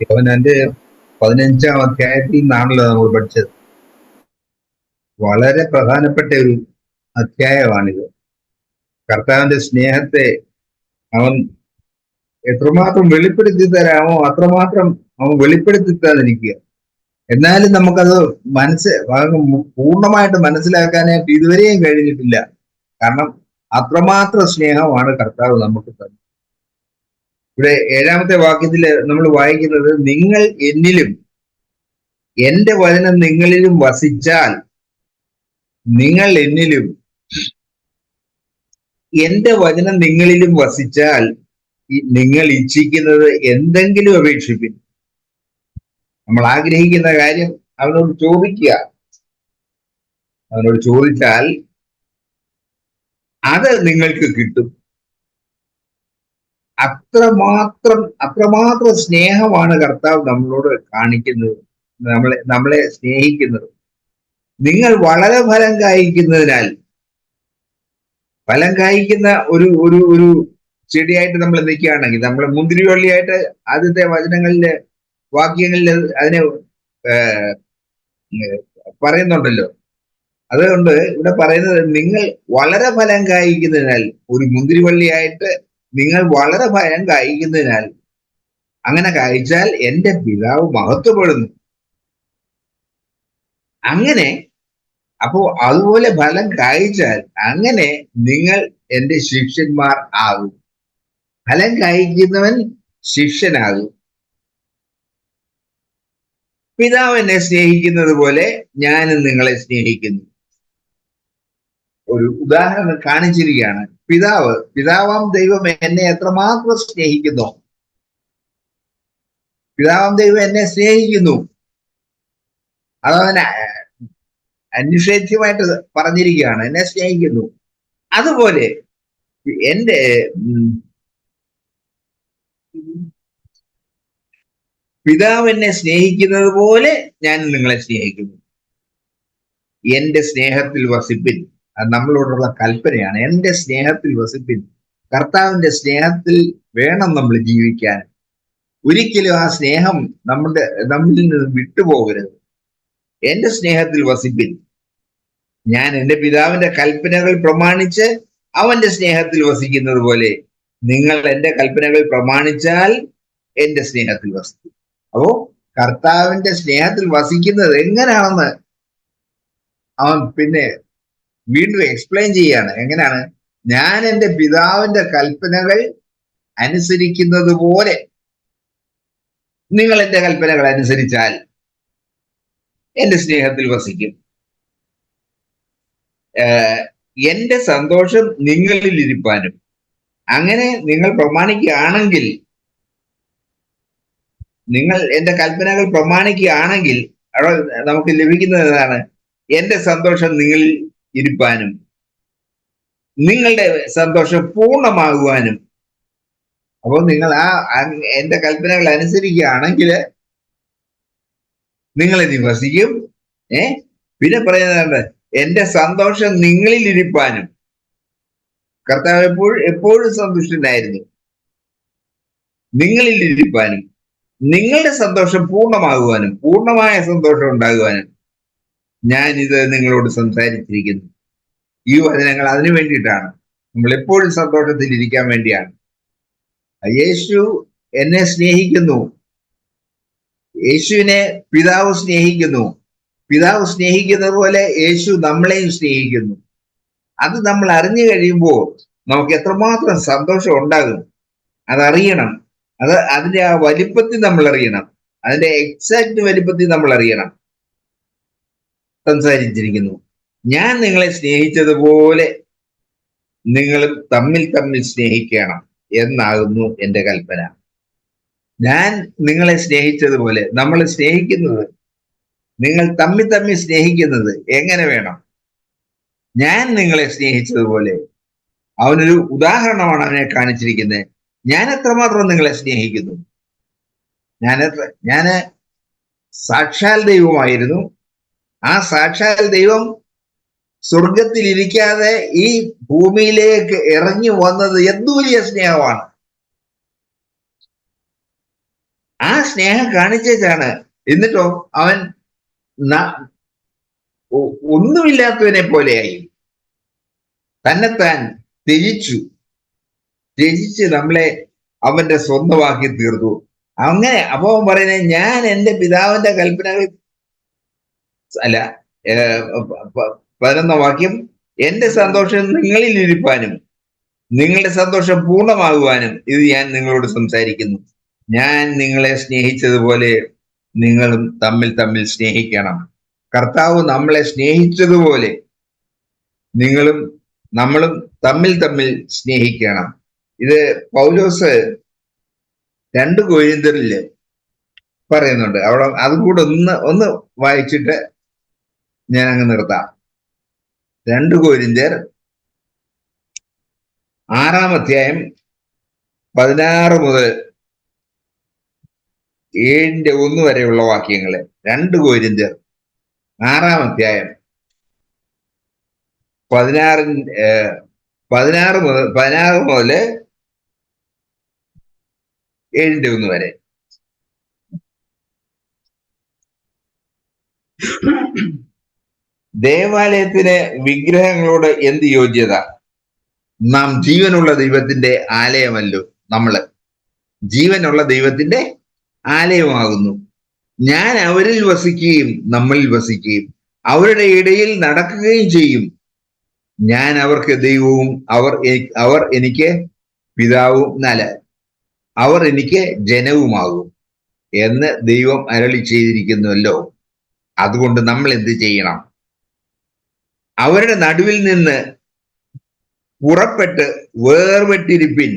യോഹന്നാന്റെ 15-ാം അധ്യായത്തിൽ നിന്നാണല്ലോ നമ്മൾ പഠിച്ചത്. വളരെ പ്രധാനപ്പെട്ട ഒരു അധ്യായമാണിത്. കർത്താവിന്റെ സ്നേഹത്തെ അവൻ എത്രമാത്രം വെളിപ്പെടുത്തി തരാമോ അത്രമാത്രം അവൻ വെളിപ്പെടുത്തി തന്നിരിക്കുക. എന്നാലും നമുക്കത് പൂർണ്ണമായിട്ട് മനസ്സിലാക്കാനായിട്ട് ഇതുവരെയും കഴിഞ്ഞിട്ടില്ല. കാരണം അത്രമാത്രം സ്നേഹമാണ് കർത്താവ് നമുക്ക് തന്നത്. ഇവിടെ 7-ാമത്തെ വാക്യത്തിൽ നമ്മൾ വായിക്കുന്നത്, നിങ്ങൾ എന്നിലും എന്റെ വചനം നിങ്ങളിലും വസിച്ചാൽ, നിങ്ങൾ എന്നിലും എന്റെ വചനം നിങ്ങളിലും വസിച്ചാൽ നിങ്ങൾ ഇച്ഛിക്കുന്നത് എന്തെങ്കിലും അപേക്ഷിപ്പിൻ. നമ്മൾ ആഗ്രഹിക്കുന്ന കാര്യം അവനോട് ചോദിക്കുക. അവനോട് ചോദിച്ചാൽ അത് നിങ്ങൾക്ക് കിട്ടും. അത്രമാത്രം സ്നേഹമാണ് കർത്താവ് നമ്മളോട് കാണിക്കുന്നത്, നമ്മളെ സ്നേഹിക്കുന്നത്. നിങ്ങൾ വളരെ ഫലം കായ്ക്കുന്നതിനാൽ, ഫലം കായ്ക്കുന്ന ഒരു ചെടിയായിട്ട് നമ്മൾ നിൽക്കുകയാണെങ്കിൽ, നമ്മൾ മുന്തിരിവള്ളിയായിട്ട് ആദ്യത്തെ വചനങ്ങളിലെ വാക്യങ്ങളിൽ അതിനെ പറയുന്നുണ്ടല്ലോ. അതുകൊണ്ട് ഇവിടെ പറയുന്നത്, നിങ്ങൾ വളരെ ഫലം കായ്ക്കുന്നതിനാൽ, ഒരു മുന്തിരിവള്ളിയായിട്ട് നിങ്ങൾ വളരെ ഫലം കായ്ക്കുന്നതിനാൽ, അങ്ങനെ കായ്ച്ചാൽ എന്റെ പിതാവ് മഹത്വപ്പെടുന്നു. അങ്ങനെ അപ്പോ അതുപോലെ ഫലം കായ്ച്ചാൽ അങ്ങനെ നിങ്ങൾ എന്റെ ശിഷ്യന്മാർ ആകും. ഫലം കായ്ക്കുന്നവൻ ശിഷ്യനാകും. പിതാവ് എന്നെ സ്നേഹിക്കുന്നത് പോലെ ഞാനും നിങ്ങളെ സ്നേഹിക്കുന്നു. ഒരു ഉദാഹരണം കാണിച്ചിരിക്കുകയാണ്. പിതാവാം ദൈവം എന്നെ എത്രമാത്രം സ്നേഹിക്കുന്നു. പിതാവാം ദൈവം എന്നെ സ്നേഹിക്കുന്നു. അതവന് അനിഷേധ്യമായിട്ട് പറഞ്ഞിരിക്കുകയാണ്, എന്നെ സ്നേഹിക്കുന്നു. അതുപോലെ എന്റെ പിതാവ് എന്നെ സ്നേഹിക്കുന്നത് പോലെ ഞാൻ നിങ്ങളെ സ്നേഹിക്കുന്നു. എന്റെ സ്നേഹത്തിൽ വസിപ്പിൻ. അത് നമ്മളോടുള്ള കൽപ്പനയാണ്. എന്റെ സ്നേഹത്തിൽ വസിപ്പിൻ. കർത്താവിന്റെ സ്നേഹത്തിൽ വേണം നമ്മൾ ജീവിക്കാൻ. ഒരിക്കലും ആ സ്നേഹം നമ്മളിൽ നിന്ന് വിട്ടുപോകരുത്. എന്റെ സ്നേഹത്തിൽ വസിപ്പിൻ. ഞാൻ എന്റെ പിതാവിന്റെ കൽപ്പനകൾ പ്രമാണിച്ച് അവന്റെ സ്നേഹത്തിൽ വസിക്കുന്നത് പോലെ നിങ്ങൾ എന്റെ കൽപ്പനകൾ പ്രമാണിച്ചാൽ എന്റെ സ്നേഹത്തിൽ വസിക്കും. അപ്പോ കർത്താവിന്റെ സ്നേഹത്തിൽ വസിക്കുന്നത് എങ്ങനെയാണെന്ന് അവൻ പിന്നെ വീണ്ടും എക്സ്പ്ലെയിൻ ചെയ്യാണ്. എങ്ങനെയാണ്? ഞാൻ എന്റെ പിതാവിന്റെ കൽപ്പനകൾ അനുസരിക്കുന്നത് പോലെ നിങ്ങൾ എന്റെ കൽപ്പനകൾ അനുസരിച്ചാൽ എന്റെ സ്നേഹത്തിൽ വസിക്കും. എന്റെ സന്തോഷം നിങ്ങളിൽ ഇരിപ്പാനും. അങ്ങനെ നിങ്ങൾ പ്രമാണിക്കുകയാണെങ്കിൽ, നിങ്ങൾ എന്റെ കൽപ്പനകൾ പ്രമാണിക്കുകയാണെങ്കിൽ അവിടെ നമുക്ക് ലഭിക്കുന്നത് എന്താണ്? എന്റെ സന്തോഷം നിങ്ങളിൽ ഇരിപ്പാനും നിങ്ങളുടെ സന്തോഷം പൂർണ്ണമാകുവാനും. അപ്പോൾ നിങ്ങൾ എന്റെ കൽപ്പനകൾ അനുസരിക്കുകയാണെങ്കിൽ നിങ്ങളെ നിവസിക്കും. പിന്നെ പറയുന്നത്, എന്റെ സന്തോഷം നിങ്ങളിൽ ഇരിപ്പാനും. കർത്താവ് എപ്പോഴും സന്തുഷ്ടനായിരുന്നു. നിങ്ങളിൽ ഇരിപ്പാനും നിങ്ങളുടെ സന്തോഷം പൂർണ്ണമാകുവാനും, പൂർണ്ണമായ സന്തോഷം ഉണ്ടാകുവാനും ഞാൻ ഇത് നിങ്ങളോട് സംസാരിച്ചിരിക്കുന്നു. ഈ വചനങ്ങൾ അതിനു വേണ്ടിയിട്ടാണ്. നമ്മൾ എപ്പോഴും സന്തോഷത്തിൽ ഇരിക്കാൻ വേണ്ടിയാണ്. യേശു എന്നെ സ്നേഹിക്കുന്നു. യേശുവിനെ പിതാവ് സ്നേഹിക്കുന്നു. പിതാവ് സ്നേഹിക്കുന്നത് പോലെ യേശു നമ്മളെയും സ്നേഹിക്കുന്നു. അത് നമ്മൾ അറിഞ്ഞു കഴിയുമ്പോൾ നമുക്ക് എത്രമാത്രം സന്തോഷം ഉണ്ടാകും അതറിയണം. അതിന്റെ ആ വലിപ്പത്തിൽ നമ്മൾ അറിയണം. അതിന്റെ എക്സാക്ട് വലിപ്പത്തിൽ നമ്മൾ അറിയണം. സംസാരിച്ചിരിക്കുന്നു, ഞാൻ നിങ്ങളെ സ്നേഹിച്ചതുപോലെ നിങ്ങളും തമ്മിൽ സ്നേഹിക്കണം എന്നാകുന്നു എന്റെ കൽപ്പന. ഞാൻ നിങ്ങളെ സ്നേഹിച്ചതുപോലെ, നമ്മൾ സ്നേഹിക്കുന്നത്, നിങ്ങൾ തമ്മിൽ സ്നേഹിക്കുന്നത് എങ്ങനെ വേണം? ഞാൻ നിങ്ങളെ സ്നേഹിച്ചതുപോലെ. അവനൊരു ഉദാഹരണമാണ് അവനെ കാണിച്ചിരിക്കുന്നത്. ഞാൻ എത്രമാത്രം നിങ്ങളെ സ്നേഹിക്കുന്നു. ഞാന് സാക്ഷാൽ ദൈവമായിരുന്നു. ആ സാക്ഷാൽ ദൈവം സ്വർഗത്തിൽ ഇരിക്കാതെ ഈ ഭൂമിയിലേക്ക് ഇറങ്ങി വന്നത് എന്തു വലിയ സ്നേഹമാണ്. ആ ആ സ്നേഹം കാണിച്ചാണ്. എന്നിട്ടോ അവൻ ഒന്നുമില്ലാത്തവനെ പോലെയായി തന്നെത്താൻ ത്യജിച്ച് നമ്മളെ അവന്റെ സ്വന്തമാക്കി തീർന്നു. അങ്ങനെ അപ്പൊ അവൻ പറയുന്നത്, ഞാൻ എന്റെ പിതാവിന്റെ കൽപ്പനകൾ അല്ല 11 വാക്യം, എന്റെ സന്തോഷം നിങ്ങളിൽ ഇരിപ്പാനും നിങ്ങളുടെ സന്തോഷം പൂർണ്ണമാകുവാനും ഇത് ഞാൻ നിങ്ങളോട് സംസാരിക്കുന്നു. ഞാൻ നിങ്ങളെ സ്നേഹിച്ചതുപോലെ നിങ്ങളും തമ്മിൽ തമ്മിൽ സ്നേഹിക്കണം. കർത്താവ് നമ്മളെ സ്നേഹിച്ചതുപോലെ നമ്മളും തമ്മിൽ തമ്മിൽ സ്നേഹിക്കണം. ഇത് പൗലോസ് 2 കൊരിന്ത്യരിൽ പറയുന്നുണ്ട്. അവിടെ അതും കൂടെ ഒന്ന് വായിച്ചിട്ട് ഞാൻ അങ്ങ് നിർത്താം. 2 കൊരിന്ത്യർ 6-ാം അധ്യായം 16 മുതൽ 7-1 വരെയുള്ള വാക്യങ്ങള്. 2 കൊരിന്ത്യർ 6-ാം അധ്യായം 16 മുതൽ 7-1 വരെ. ദേവാലയത്തിന് വിഗ്രഹങ്ങളോട് എന്ത് യോഗ്യത? നാം ജീവനുള്ള ദൈവത്തിന്റെ ആലയമല്ലോ. നമ്മള് ജീവനുള്ള ദൈവത്തിന്റെ ആലയമാകുന്നു. ഞാൻ അവരിൽ വസിക്കുകയും നമ്മളിൽ വസിക്കുകയും അവരുടെ ഇടയിൽ നടക്കുകയും ചെയ്യും. ഞാൻ അവർക്ക് ദൈവവും അവർ എനിക്ക് പിതാവും അവർ എനിക്ക് ജനവുമാകും എന്ന് ദൈവം അരുളി ചെയ്തിരിക്കുന്നുവല്ലോ. അതുകൊണ്ട് നമ്മൾ എന്ത് ചെയ്യണം? അവരുടെ നടുവിൽ നിന്ന് പുറപ്പെട്ട് വേർപെട്ടിരിപ്പിൻ.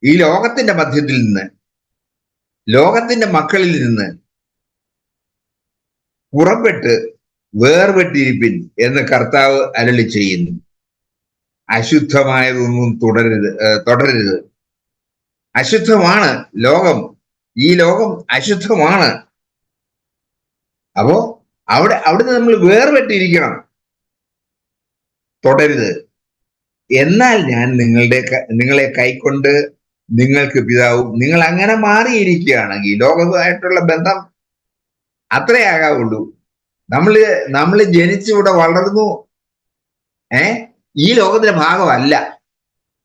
ഈ ലോകത്തിന്റെ മധ്യത്തിൽ നിന്ന്, ലോകത്തിന്റെ മക്കളിൽ നിന്ന് പുറപ്പെട്ട് വേർപെട്ടിരിപ്പിൻ എന്ന് കർത്താവ് അരുളി ചെയ്യുന്നു. അശുദ്ധമായതൊന്നും തുടരരുത്. അശുദ്ധമാണ് ലോകം. ഈ ലോകം അശുദ്ധമാണ്. അപ്പോ അവിടുന്ന് നമ്മൾ വേർപെട്ടിരിക്കണം. തുടരുത്. എന്നാൽ ഞാൻ നിങ്ങളെ കൈക്കൊണ്ട് നിങ്ങൾക്ക് പിതാവും. നിങ്ങൾ അങ്ങനെ മാറിയിരിക്കുകയാണെങ്കിൽ ലോകവുമായിട്ടുള്ള ബന്ധം അത്രയാകാവുള്ളൂ. നമ്മള് ജനിച്ചിവിടെ വളർന്നു, ഈ ലോകത്തിന്റെ ഭാഗമല്ല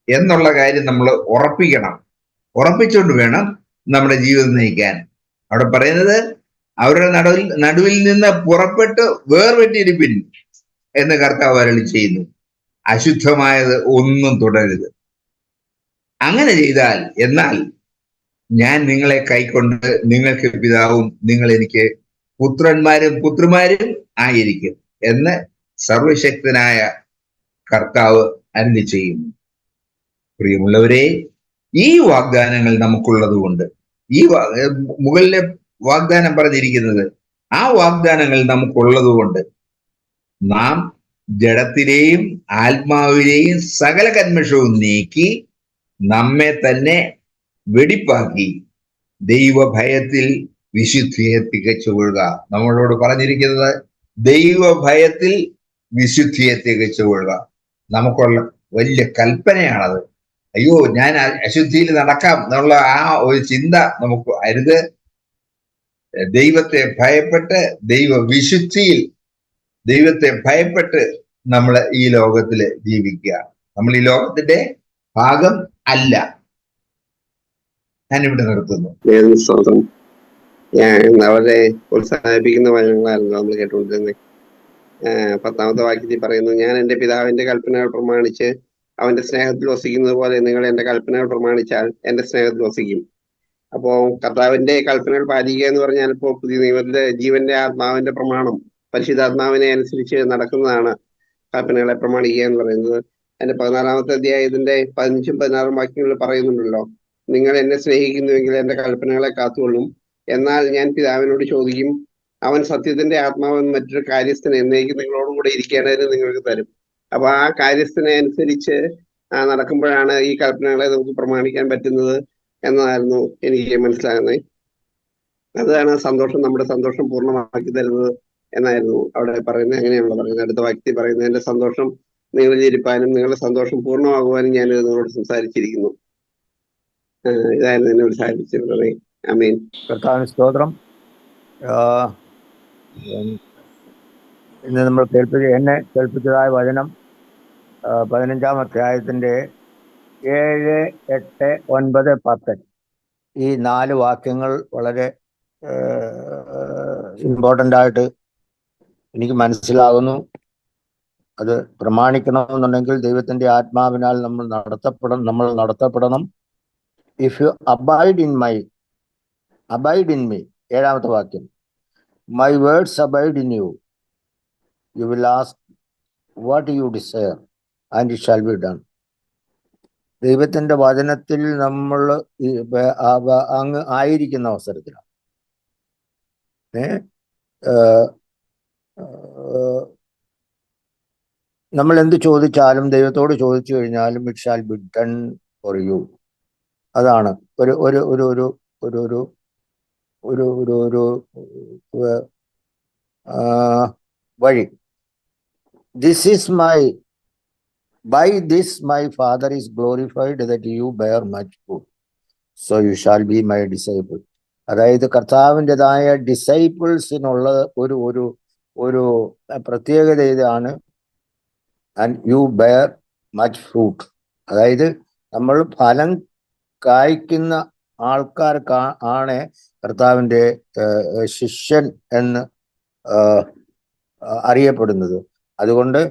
എന്നുള്ള കാര്യം നമ്മൾ ഉറപ്പിച്ചുകൊണ്ട് വേണം നമ്മുടെ ജീവിതം നയിക്കാൻ. അവിടെ പറയുന്നത്, അവരുടെ നടുവിൽ നിന്ന് പുറപ്പെട്ട് വേർപെട്ടിരിപ്പിൻ എന്ന് കർത്താവ് അരുളി ചെയ്യുന്നു. അശുദ്ധമായത് ഒന്നും തുടരരുത്. അങ്ങനെ ചെയ്താൽ, എന്നാൽ ഞാൻ നിങ്ങളെ കൈക്കൊണ്ട് നിങ്ങൾക്ക് പിതാവും നിങ്ങൾ എനിക്ക് പുത്രന്മാരും പുത്രിമാരും ആയിരിക്കും എന്ന് സർവശക്തനായ കർത്താവ് അരുളി ചെയ്യുന്നു. പ്രിയമുള്ളവരെ, ഈ വാഗ്ദാനങ്ങൾ നമുക്കുള്ളത് കൊണ്ട്, ഈ മുകളിലെ വാഗ്ദാനം പറഞ്ഞിരിക്കുന്നത്, ആ വാഗ്ദാനങ്ങൾ നമുക്കുള്ളത് കൊണ്ട് നാം ജഡത്തിലെയും ആത്മാവിലെയും സകല കന്മഷവും നീക്കി നമ്മെ തന്നെ വെടിപ്പാക്കി ദൈവഭയത്തിൽ വിശുദ്ധിയെ തികച്ചുകൊള്ളുക. നമ്മളോട് പറഞ്ഞിരിക്കുന്നത് ദൈവഭയത്തിൽ വിശുദ്ധിയെ തികച്ചുകൊള്ളുക. നമുക്കുള്ള വലിയ കൽപ്പനയാണത്. അയ്യോ, ഞാൻ അശുദ്ധിയിൽ നടക്കാം എന്നുള്ള ആ ഒരു ചിന്ത നമുക്ക് അരുത്. ദൈവത്തെ ഭയപ്പെട്ട് ദൈവത്തെ ഭയപ്പെട്ട് നമ്മൾ ഈ ലോകത്തില് ജീവിക്കുക. നമ്മൾ ഈ ലോകത്തിന്റെ ഭാഗം അല്ല. ഞാനിവിടെ നിർത്തുന്നു. വളരെ പ്രോത്സാഹിപ്പിക്കുന്ന വചനങ്ങളായിരുന്നു നമ്മൾ കേട്ടുകൊണ്ടിരുന്നത്. 10-ാമത്തെ വാക്യത്തിൽ പറയുന്നു, ഞാൻ എന്റെ പിതാവിന്റെ കൽപ്പനകൾ പ്രമാണിച്ച് അവന്റെ സ്നേഹത്തിൽ വസിക്കുന്നത് പോലെ നിങ്ങൾ എന്റെ കൽപ്പനകൾ പ്രമാണിച്ചാൽ എന്റെ സ്നേഹത്തിൽ വസിക്കും. അപ്പോ കർത്താവിന്റെ കൽപ്പനകൾ പാലിക്കുക എന്ന് പറഞ്ഞാൽ ഇപ്പോൾ പുതിയ നിയമത്തിലെ ജീവന്റെ ആത്മാവിന്റെ പ്രമാണം, പരിശുദ്ധാത്മാവിനെ അനുസരിച്ച് നടക്കുന്നതാണ് കൽപ്പനകളെ പ്രമാണിക്കുക എന്ന് പറയുന്നത്. അതിന്റെ 14-ാമത്തെ അധ്യായത്തിന്റെ 15-ഉം 16-ഉം വാക്യങ്ങളിൽ പറയുന്നുണ്ടല്ലോ, നിങ്ങൾ എന്നെ സ്നേഹിക്കുന്നുവെങ്കിൽ എന്റെ കൽപ്പനകളെ കാത്തുകൊള്ളും. എന്നാൽ ഞാൻ പിതാവിനോട് ചോദിക്കും, അവൻ സത്യത്തിന്റെ ആത്മാവെന്ന് മറ്റൊരു കാര്യസ്ഥനെ എന്നേക്കും നിങ്ങളോടും കൂടെ ഇരിക്കേണ്ടതിന് നിങ്ങൾക്ക് തരും. അപ്പൊ ആ കാര്യസ്ഥനെ അനുസരിച്ച് നടക്കുമ്പോഴാണ് ഈ കൽപ്പനകളെ നമുക്ക് പ്രമാണിക്കാൻ പറ്റുന്നത് എന്നതായിരുന്നു എനിക്ക് മനസ്സിലാകുന്നത്. അതാണ് സന്തോഷം, നമ്മുടെ സന്തോഷം പൂർണ്ണമാക്കി തരുന്നത് എന്നായിരുന്നു അവിടെ പറയുന്നത്. എങ്ങനെയാണല്ലോ പറയുന്നത്? അടുത്ത വാക്യത്തിൽ പറയുന്നത്, എന്റെ സന്തോഷം നിങ്ങളിൽ ഇരിപ്പാനും നിങ്ങളുടെ സന്തോഷം പൂർണ്ണമാകുവാനും ഞാൻ നിങ്ങളോട് സംസാരിച്ചിരിക്കുന്നു. ഇതായിരുന്നു എന്നെ ഉത്സാഹിപ്പിച്ചിരുന്നത്. ആമേൻ. കർത്താവിന് സ്തോത്രം. ഇന്ന് നമ്മൾ എന്നെ കേൾപ്പിച്ചതായ വചനം 15-ാം അധ്യായത്തിന്റെ 7, 8, 9, 10 ഈ 4 വാക്യങ്ങൾ വളരെ ഇമ്പോർട്ടൻ്റ് ആയിട്ട് എനിക്ക് മനസ്സിലാകുന്നു. അത് പ്രമാണിക്കണമെന്നുണ്ടെങ്കിൽ ദൈവത്തിന്റെ ആത്മാവിനാൽ നമ്മൾ നടത്തപ്പെടണം. If you abide in me, 7-ാമത്തെ വാക്യം, my words abide in you, you will ask what you desire and it shall be done. ദൈവത്തിന്റെ വചനത്തിൽ നമ്മൾ അങ്ങ് ആയിരിക്കുന്ന അവസരത്തിലാണ് നമ്മൾ എന്ത് ചോദിച്ചാലും, ദൈവത്തോട് ചോദിച്ചു കഴിഞ്ഞാലും it shall be done for you. അതാണ് ഒരു ഒരു ഒരു ഒരു ഒരു ഒരു ഒരു ഒരു ഒരു വഴി. This is by this my Father is glorified that you bear much fruit, so you shall be my disciple. അതായത് കർത്താവിൻ്റെതായ ഡിസൈപ്പിൾസിനുള്ള ഒരു ഒരു ഒരു പ്രത്യേകത ഇതാണ്, and you bear much fruit. അതായത് നമ്മൾ ഫലം കായ്ക്കുന്ന ആൾക്കാർക്കാണ് കർത്താവിൻ്റെ ശിഷ്യൻ എന്ന് അറിയപ്പെടുന്നത്. അതുകൊണ്ട്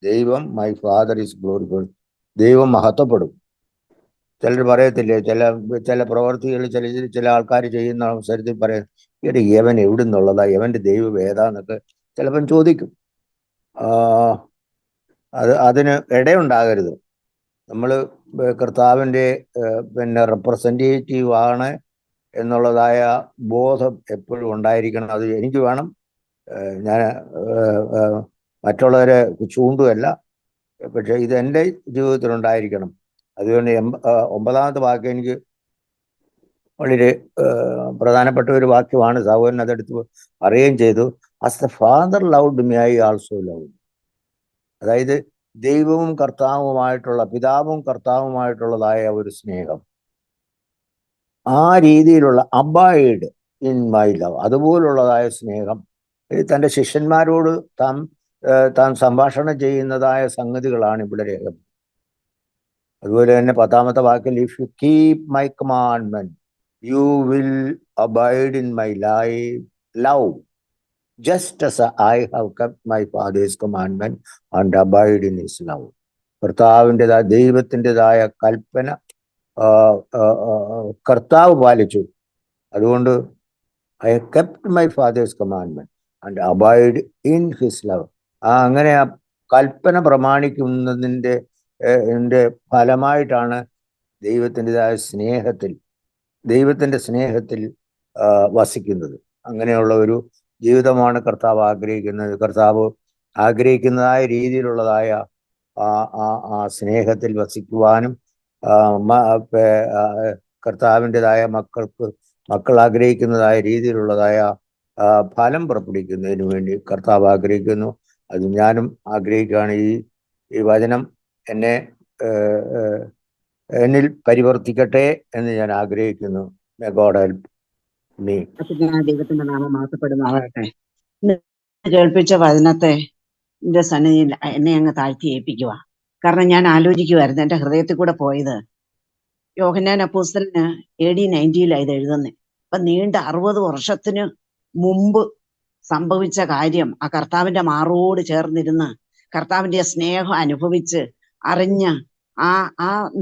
ദൈവം മൈ ഫാദർ ഈസ് ഗ്ലോറിഫൈഡ്, ദൈവം മഹത്വപ്പെടും. ചിലർ പറയത്തില്ലേ, ചില പ്രവർത്തികൾ ചില ആൾക്കാർ ചെയ്യുന്ന അവസരത്തിൽ പറയാം, യവൻ എവിടെ നിന്നുള്ളതാ, യവന്റെ ദൈവം ഏതാന്നൊക്കെ ചിലപ്പം ചോദിക്കും. അതിന് ഇടയുണ്ടാകരുത്. നമ്മൾ കർത്താവിൻ്റെ റെപ്രസെൻറ്റേറ്റീവ് ആണ് എന്നുള്ളതായ ബോധം എപ്പോഴും ഉണ്ടായിരിക്കണം. അത് എനിക്ക് വേണം. ഞാൻ മറ്റുള്ളവരെ ചൂണ്ടുമല്ല, പക്ഷെ ഇത് എൻ്റെ ജീവിതത്തിലുണ്ടായിരിക്കണം. അതുകൊണ്ട് 9-ാമത്തെ വാക്യം എനിക്ക് വളരെ പ്രധാനപ്പെട്ട ഒരു വാക്യമാണ്. സഹോദരൻ അതെടുത്ത് പറയുകയും ചെയ്തു. As the father loved me I also love. അതായത് ദൈവവും കർത്താവുമായിട്ടുള്ള, പിതാവും കർത്താവുമായിട്ടുള്ളതായ ഒരു സ്നേഹം, ആ രീതിയിലുള്ള അബൈഡ് ഇൻ മൈ ലവ്, അതുപോലുള്ളതായ സ്നേഹം തൻ്റെ ശിഷ്യന്മാരോട് താൻ സംഭാഷണം ചെയ്യുന്നതായ സംഗതികളാണ് ഇവിടെ രേഖപ്പെടുത്തുന്നത്. അതുപോലെ തന്നെ 10-ാമത്തെ വാക്കിൽ, if you keep my commandment you will abide in my love just as I have kept my father's commandment and abide in his love. കർത്താവിൻ്റെതായ ദൈവത്തിൻ്റെതായ കൽപ്പന കർത്താവ് പാലിച്ചു. അതുകൊണ്ട് I have kept my father's commandment and abide in his love. അങ്ങനെ ആ കൽപ്പന പ്രമാണിക്കുന്നതിൻ്റെ ഫലമായിട്ടാണ് ദൈവത്തിൻ്റെ സ്നേഹത്തിൽ വസിക്കുന്നത്. അങ്ങനെയുള്ള ഒരു ജീവിതമാണ് കർത്താവ് ആഗ്രഹിക്കുന്നത്. കർത്താവ് ആഗ്രഹിക്കുന്നതായ രീതിയിലുള്ളതായ ആ സ്നേഹത്തിൽ വസിക്കുവാനും കർത്താവിൻ്റെതായ മക്കൾ ആഗ്രഹിക്കുന്നതായ രീതിയിലുള്ളതായ ഫലം പുറപ്പെടുവിക്കുന്നതിന് വേണ്ടി കർത്താവ് ആഗ്രഹിക്കുന്നു. അത് ഞാനും ആഗ്രഹിക്കുകയാണ്. ഈ വചനം എന്നിൽ പരിവർത്തിക്കട്ടെ എന്ന് ഞാൻ ആഗ്രഹിക്കുന്നു. May God help me. ദൈവത്തിന്റെ നാമം മാറ്റപ്പെടുന്നതാകട്ടെ. കേൾപ്പിച്ച വചനത്തെ എന്റെ സന്നിധിയിൽ എന്നെ അങ്ങ് താഴ്ത്തി ഏൽപ്പിക്കുക. കാരണം ഞാൻ ആലോചിക്കുമായിരുന്നു, എന്റെ ഹൃദയത്തിൽ കൂടെ പോയത് യോഹന്നാൻ അപ്പോസ്തലന് AD 90 ഇത് എഴുതുന്നത്. അപ്പൊ നീണ്ട 60 വർഷത്തിന് മുമ്പ് സംഭവിച്ച കാര്യം ആ കർത്താവിന്റെ മാറോട് ചേർന്നിരുന്ന് കർത്താവിന്റെ സ്നേഹം അനുഭവിച്ച് അറിഞ്ഞ ആ